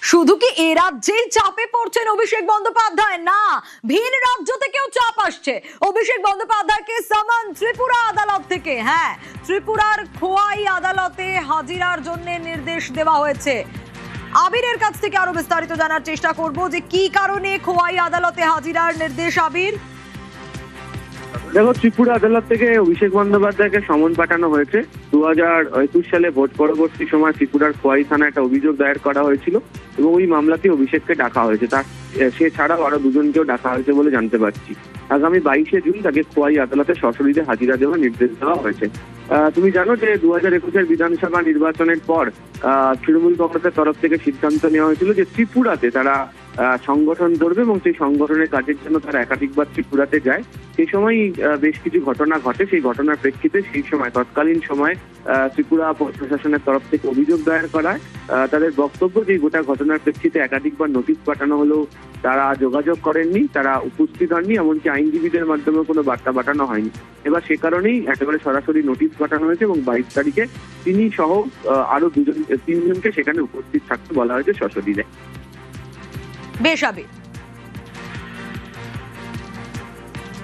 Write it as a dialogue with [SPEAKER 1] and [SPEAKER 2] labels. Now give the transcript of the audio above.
[SPEAKER 1] শুধু কি এ রাজ্যেই চাপে পড়ছেন অভিষেক বন্দ্যোপাধ্যায়? না, ভিন রাজ্য থেকেও চাপ আসছে। অভিষেক বন্দ্যোপাধ্যায়কে সামন ত্রিপুরা আদালত থেকে। হ্যাঁ, ত্রিপুরার খোয়াই আদালতে হাজিরার জন্য নির্দেশ দেওয়া হয়েছে। আবিরের কাছ থেকে আরো বিস্তারিত জানার চেষ্টা করব যে কি কারণে খোয়াই আদালতে হাজিরার নির্দেশ। আবির,
[SPEAKER 2] দেখো, ত্রিপুরা আদালত থেকে অভিষেক বন্দ্যোপাধ্যায়কে সমন পাঠানো হয়েছে। 2021 সালে ভোট পরবর্তী সময় ত্রিপুরার খোয়াই থানায় একটা অভিযোগ দায়ের করা হয়েছিল এবং ওই মামলাতে অভিষেককে ডাকা হয়েছে। সে ছাড়াও আরো দুজনকেও ডাকা হয়েছে বলে জানতে পারছি। আগামী 22শে জুন তাকে খোয়াই আদালতে সশরীরে হাজিরা দেওয়ার নির্দেশ দেওয়া হয়েছে। তুমি জানো যে 2021 বিধানসভা নির্বাচনের পর তৃণমূল কংগ্রেসের তরফ থেকে সিদ্ধান্ত নেওয়া হয়েছিল যে ত্রিপুরাতে তারা সংগঠন করবে এবং সেই সংগঠনের কাজের জন্য তারা একাধিকবার ত্রিপুরাতে যায়। সেই সময় বেশ কিছু ঘটনা ঘটে। সেই ঘটনার প্রেক্ষিতে সেই সময় তৎকালীন সময় ত্রিপুরা প্রশাসনের তরফ থেকে অভিযোগ দায়ের করায় তাদের বক্তব্য যে গোটা ঘটনার প্রেক্ষিতে একাধিকবার নোটিশ পাঠানো হলেও তারা যোগাযোগ করেননি, তারা উপস্থিত হননি, এমনকি আইনজীবীদের মাধ্যমে কোনো বার্তা পাঠানো হয়নি। এবার সে কারণেই একেবারে সরাসরি নোটিশ পাঠানো হয়েছে এবং 22 তারিখে তিনি সহ আরো তিনজনকে সেখানে উপস্থিত থাকতে বলা হয়েছে সশরীরে।
[SPEAKER 1] বেশ আবির।